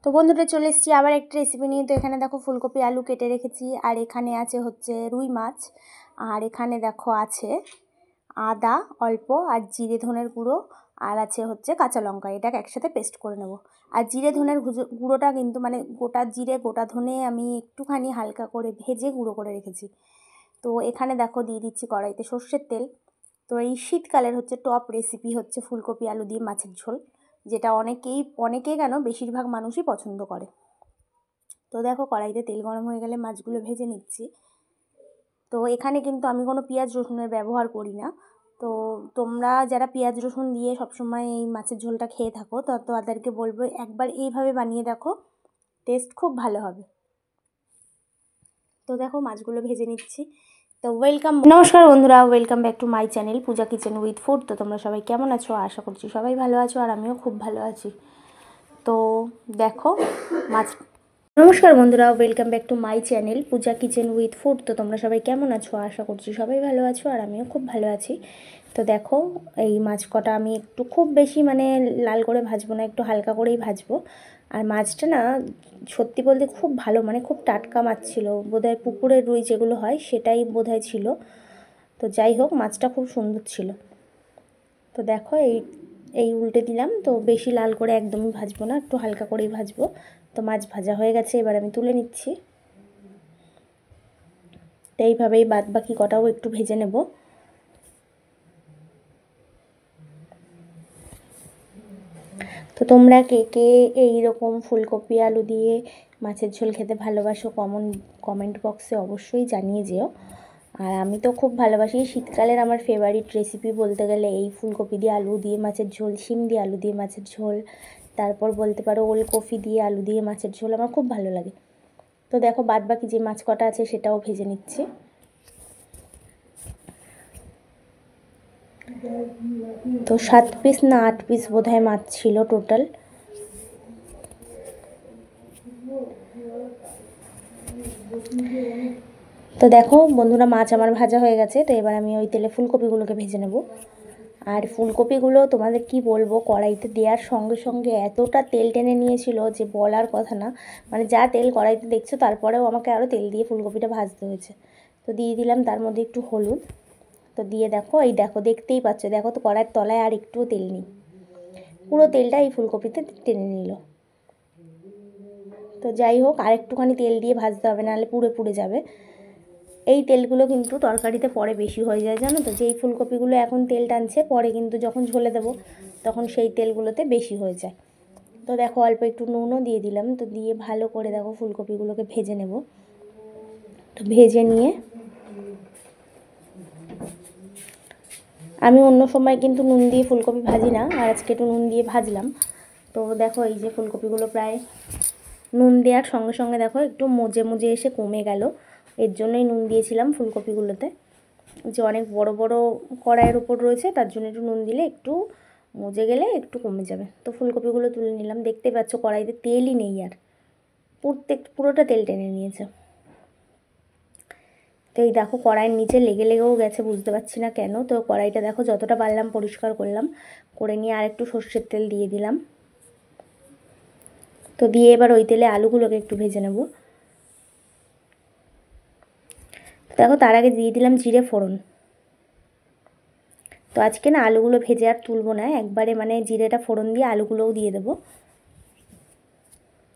তো বন্ধুরা চলে এসেছি আবার একটা রেসিপি নিয়ে। তো এখানে দেখো ফুলকপি আলু কেটে রেখেছি, আর এখানে আছে হচ্ছে রুই মাছ, আর এখানে দেখো আছে আদা অল্প, আর জিরে ধনের গুঁড়ো, আর আছে হচ্ছে কাঁচা লঙ্কা। এটাকে একসাথে পেস্ট করে নেব। আর জিরে ধনের গুঁড়োটা কিন্তু মানে গোটা জিরে গোটা ধনে আমি একটুখানি হালকা করে ভেজে গুঁড়ো করে রেখেছি। তো এখানে দেখো দিয়ে দিচ্ছি কড়াইতে সর্ষের তেল। তো এই শীতকালের হচ্ছে টপ রেসিপি হচ্ছে ফুলকপি আলু দিয়ে মাছের ঝোল, যেটা অনেকেই কেন বেশিরভাগ মানুষই পছন্দ করে। তো দেখো কড়াইতে তেল গরম হয়ে গেলে মাছগুলো ভেজে নিচ্ছি। তো এখানে কিন্তু আমি কোনো পেঁয়াজ রসুনের ব্যবহার করি না। তো তোমরা যারা পেঁয়াজ রসুন দিয়ে সবসময় এই মাছের ঝোলটা খেয়ে থাকো, তো তাদেরকে বলবো একবার এইভাবে বানিয়ে দেখো, টেস্ট খুব ভালো হবে। তো দেখো মাছগুলো ভেজে নিচ্ছি। তো নমস্কার বন্ধুরা, welcome back to my channel Puja kitchen with food. তো তোমরা সবাই কেমন আছো? আশা করছি সবাই ভালো আছো, আর আমিও খুব ভালো আছি। তো দেখো নমস্কার বন্ধুরা, welcome back to my channel Puja kitchen with food. তো তোমরা সবাই কেমন আছো? আশা করছি সবাই ভালো আছো, আর আমিও খুব ভালো আছি। তো দেখো এই মাছ কটা আমি একটু খুব বেশি মানে লাল করে ভাজবো না, একটু হালকা করেই ভাজবো। আর মাছটা না সত্যি বলতে খুব ভালো, মানে খুব টাটকা মাছ ছিল, বোধহয় পুকুরের রুই যেগুলো হয় সেটাই বোধহয় ছিল। তো যাই হোক মাছটা খুব সুন্দর ছিল। তো দেখো এই উল্টে দিলাম। তো বেশি লাল করে একদমই ভাজবো না, একটু হালকা করেই ভাজবো। তো মাছ ভাজা হয়ে গেছে, এবার আমি তুলে নিচ্ছি। তো এইভাবেই বাদ বাকি কটাও একটু ভেজে নেব। তো তোমরা কে কে এইরকম ফুলকপি আলু দিয়ে মাছের ঝোল খেতে ভালোবাসো কমেন্ট বক্সে অবশ্যই জানিয়ে যেও। আর আমি তো খুব ভালোবাসি, শীতকালের আমার ফেভারিট রেসিপি বলতে গেলে এই ফুলকপি দিয়ে আলু দিয়ে মাছের ঝোল, শিম দিয়ে আলু দিয়ে মাছের ঝোল, তারপর বলতে পারো ওলকপি দিয়ে আলু দিয়ে মাছের ঝোল, আমার খুব ভালো লাগে। তো দেখো বাদ বাকি যে মাছ কটা আছে সেটাও ভেজে নিচ্ছি। তো 7 পিস না 8 পিস বোধহয় মাছ ছিল টোটাল। তো দেখো বন্ধুরা মাছ আমার ভাজা হয়ে গেছে। তো এবার আমি ওই তেলে ফুলকপিগুলোকে ভেজে নেব। আর ফুলকপিগুলো তোমাদের কি বলবো, কড়াইতে দেওয়ার সঙ্গে সঙ্গে এতটা তেল টেনে নিয়েছিল যে বলার কথা না। মানে যা তেল কড়াইতে দেখছো, তারপরেও আমাকে আরও তেল দিয়ে ফুলকপিটা ভাজতে হয়েছে। তো দিয়ে দিলাম তার মধ্যে একটু হলুদ। তো দিয়ে দেখো দেখতেই পাচ্ছ, দেখো তো কড়াইয়ের তলায় আর একটুও তেল নেই, পুরো তেলটা এই ফুলকপিতে টেনে নিল। তো যাই হোক আর একটুখানি তেল দিয়ে ভাজতে হবে, নাহলে পুড়ে যাবে। এই তেলগুলো কিন্তু তরকারিতে পরে বেশি হয়ে যায়, জানো তো। যেই ফুলকপিগুলো এখন তেল টানছে, পরে কিন্তু যখন ঝোলে দেবো তখন সেই তেলগুলোতে বেশি হয়ে যায়। তো দেখো অল্প একটু নুনও দিয়ে দিলাম। তো দিয়ে ভালো করে দেখো ফুলকপিগুলোকে ভেজে নেব। তো ভেজে নিয়ে আমি অন্য সময় কিন্তু নুন দিয়ে ফুলকপি ভাজি না, আর আজকে একটু নুন দিয়ে ভাজলাম। তো দেখো এই যে ফুলকপিগুলো প্রায় নুন দেওয়ার সঙ্গে সঙ্গে দেখো একটু মজে এসে কমে গেল। এর জন্যই নুন দিয়েছিলাম ফুলকপিগুলোতে, যে অনেক বড় বড় কড়াইয়ের উপর রয়েছে, তার জন্য একটু নুন দিলে একটু মজে গেলে একটু কমে যাবে। তো ফুলকপিগুলো তুলে নিলাম। দেখতে পাচ্ছ কড়াইতে তেলই নেই, আর পুরোটা তেল টেনে নিয়েছে। তো এই দেখো কড়াইয়ের নিচে লেগেও গেছে, বুঝতে পারছি না কেন। তো কড়াইটা দেখো যতটা পারলাম পরিষ্কার করলাম, করে নিয়ে আর একটু সর্ষের তেল দিয়ে দিলাম। তো দিয়ে এবার ওই তেলে আলুগুলোকে একটু ভেজে নেব। দেখো তার আগে দিয়ে দিলাম জিরে ফোড়ন। তো আজকে না আলুগুলো ভেজে আর তুলবো না, একবারে মানে জিরেটা ফোড়ন দিয়ে আলুগুলোও দিয়ে দেবো।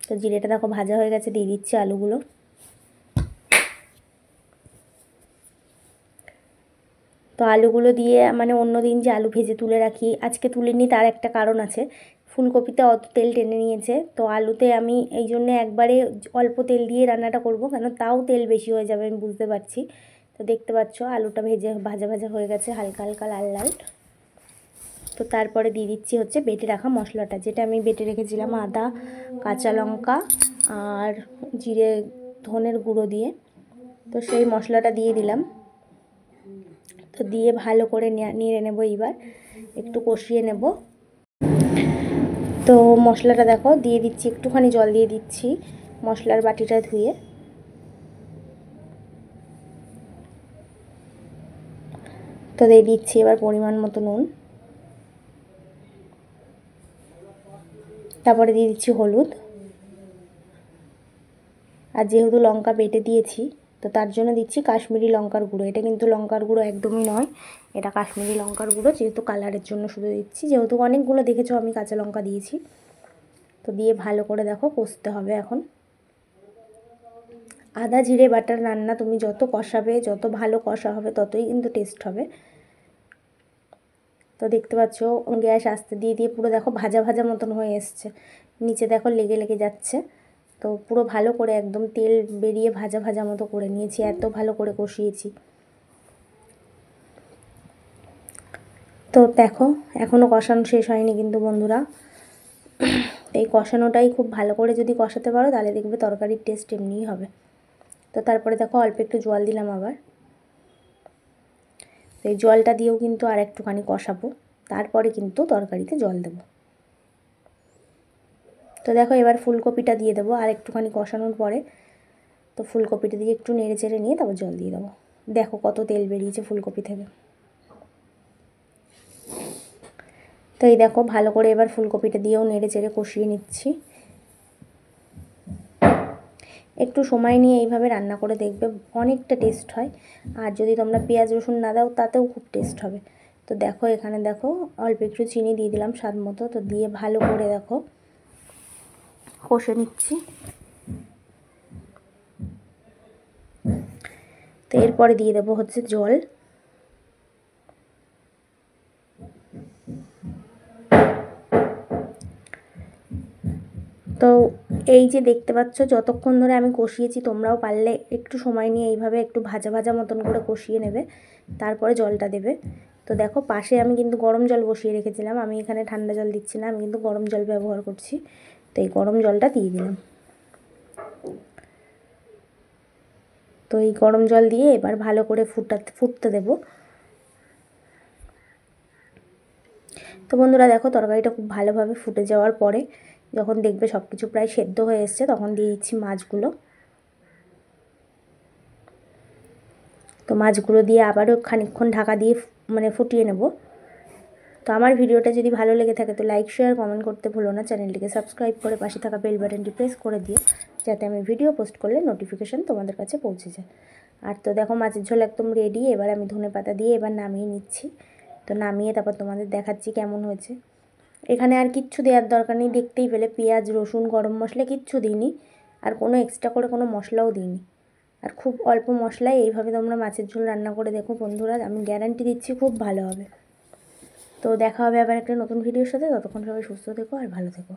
তো জিরেটা দেখো ভাজা হয়ে গেছে, দিয়ে দিচ্ছি আলুগুলো। তো আলুগুলো দিয়ে মানে অন্য দিন যে আলু ভেজে তুলে রাখি, আজকে তুলিনি, তার একটা কারণ আছে। ফুলকপিতে অত তেল টেনে নিয়েছে, তো আলুতে আমি এই জন্যে একবারে অল্প তেল দিয়ে রান্নাটা করব, কেন তাও তেল বেশি হয়ে যাবে আমি বুঝতে পারছি। তো দেখতে পাচ্ছ আলুটা ভাজা হয়ে গেছে, হালকা হালকা লাল লাল। তো তারপরে দিয়ে দিচ্ছি হচ্ছে বেটে রাখা মশলাটা, যেটা আমি বেটে রেখেছিলাম আদা কাঁচা লঙ্কা আর জিরে ধনের গুঁড়ো দিয়ে। তো সেই মশলাটা দিয়ে দিলাম। তো দিয়ে ভালো করে নেড়ে নেব, এবার একটু কষিয়ে নেব। তো মশলাটা দেখো দিয়ে দিচ্ছি, একটুখানি জল দিয়ে দিচ্ছি মশলার বাটিটা ধুয়ে। তো দিয়ে দিচ্ছি এবার পরিমাণ মতো নুন, তারপরে দিয়ে দিচ্ছি হলুদ, আর যেহেতু লঙ্কা বেটে দিয়েছি তো তার জন্য দিচ্ছি কাশ্মীরি লঙ্কার গুঁড়ো। এটা কিন্তু লঙ্কার গুঁড়ো একদমই নয়, এটা কাশ্মীরি লঙ্কার গুঁড়ো, যেহেতু কালারের জন্য শুধু দিচ্ছি। যেহেতু অনেকগুলো দেখেছো আমি কাঁচা লঙ্কা দিয়েছি, তো দিয়ে ভালো করে দেখো কষতে হবে এখন। আদা জিরে বাটার রান্না তুমি যত কষাবে, যত ভালো কষা হবে, ততই কিন্তু টেস্ট হবে। তো দেখতে পাচ্ছ গ্যাস আস্তে দিয়ে দিয়ে পুরো দেখো ভাজা ভাজা মতন হয়ে এসছে, নিচে দেখো লেগে লেগে যাচ্ছে। তো পুরো ভালো করে একদম তেল বেরিয়ে ভাজা ভাজা মতো করে নিয়েছি, এত ভালো করে কষিয়েছি। তো দেখো এখনও কষানো শেষ হয়নি কিন্তু বন্ধুরা। এই কষানোটাই খুব ভালো করে যদি কষাতে পারো তাহলে দেখবে তরকারির টেস্ট এমনিই হবে। তো তারপরে দেখো অল্প একটু জল দিলাম আবার। তো এই জলটা দিয়েও কিন্তু আর একটুখানি কষাবো, তারপরে কিন্তু তরকারিতে জল দেবো। তো দেখো এবার ফুলকপিটা দিয়ে দেবো আর একটুখানি কষানোর পরে। তো ফুলকপিটা দিয়ে একটু নেড়ে চেড়ে নিয়ে তারপর জল দিয়ে দেবো। দেখো কত তেল বেরিয়েছে ফুলকপি থেকে। তো এই দেখো ভালো করে এবার ফুলকপিটা দিয়েও নেড়ে চেড়ে কষিয়ে নিচ্ছি। একটু সময় নিয়ে এইভাবে রান্না করে দেখবে, অনেকটা টেস্ট হয়। আর যদি তোমরা পেঁয়াজ রসুন না দাও তাতেও খুব টেস্ট হবে। তো দেখো এখানে দেখো অল্প একটু চিনি দিয়ে দিলাম স্বাদ মতো। তো দিয়ে ভালো করে দেখো কষে নিচ্ছি। তো এরপরে দিয়ে দেবো হচ্ছে জল। তো এই যে দেখতে পাচ্ছ যতক্ষণ ধরে আমি কষিয়েছি, তোমরাও পারলে একটু সময় নিয়ে এইভাবে একটু ভাজা ভাজা মতন করে কষিয়ে নেবে, তারপরে জলটা দেবে। তো দেখো পাশে আমি কিন্তু গরম জল বসিয়ে রেখেছিলাম, আমি এখানে ঠান্ডা জল দিচ্ছি না, আমি কিন্তু গরম জল ব্যবহার করছি। তো এই গরম জলটা দিয়ে দিলাম। তো এই গরম জল দিয়ে এবার ভালো করে ফুটতে দেবো। তো বন্ধুরা দেখো তরকারিটা খুব ভালোভাবে ফুটে যাওয়ার পরে যখন দেখবে সব কিছু প্রায় সেদ্ধ হয়ে এসছে, তখন দিয়ে দিচ্ছি মাছগুলো। তো মাছগুলো দিয়ে আবারও খানিকক্ষণ ঢাকা দিয়ে ফুটিয়ে নেব। তো আমার ভিডিওটা যদি ভালো লেগে থাকে তো লাইক শেয়ার কমেন্ট করতে ভুলো না। চ্যানেলটিকে সাবস্ক্রাইব করে পাশে থাকা বেল বাটনটি প্রেস করে দিও, যাতে আমি ভিডিও পোস্ট করলে নোটিফিকেশান তোমাদের কাছে পৌঁছে যায়। আর তো দেখো মাছের ঝোল একদম রেডি। এবার আমি ধনেপাতা দিয়ে এবার নামিয়ে নিচ্ছি। তো নামিয়ে তারপর তোমাদের দেখাচ্ছি কেমন হয়েছে। এখানে আর কিচ্ছু দেওয়ার দরকার নেই, দেখতেই পেলে পেঁয়াজ রসুন গরম মশলা কিচ্ছু দিইনি, আর কোনো এক্সট্রা করে কোনো মশলাও দিইনি। আর খুব অল্প মশলায় এইভাবে তোমরা মাছের ঝোল রান্না করে দেখো বন্ধুরা, আমি গ্যারান্টি দিচ্ছি খুব ভালো হবে। তো দেখা হবে আবার একটা নতুন ভিডিওর সাথে। ততক্ষণ সবাই সুস্থ থেকো আর ভালো থেকো।